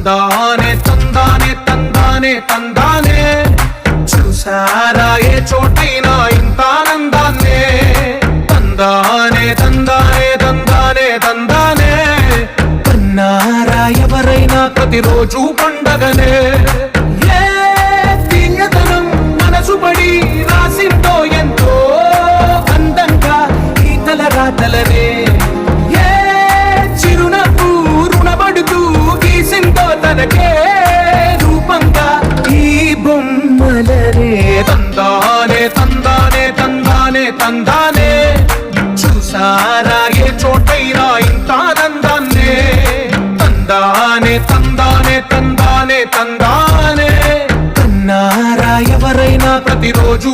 తందానే తందానే తందానే తందానే చూసారా ఏ చోటైనా ఇంత ఆనందాన్నే తందానే తందానే తందానే తందానే కన్నారా ఎవరైనా ప్రతిరోజు పండగనే ఏ తీయదనం మనసు పడి రాసిందో ఎంతో అందంగా ఈ తలరాతలనే ఏ చిరునవ్వు రుణపడుతూ గీసిందో తనకే రూపంగా ఈ బొమ్మలనే తందానే తందానే తందానే తందానే చూసారా ఏ చోటైనా ఇంత ఆనందాన్నే తందానే తందానే తందానే తందానే కన్నారా ఎవరైనా ప్రతిరోజు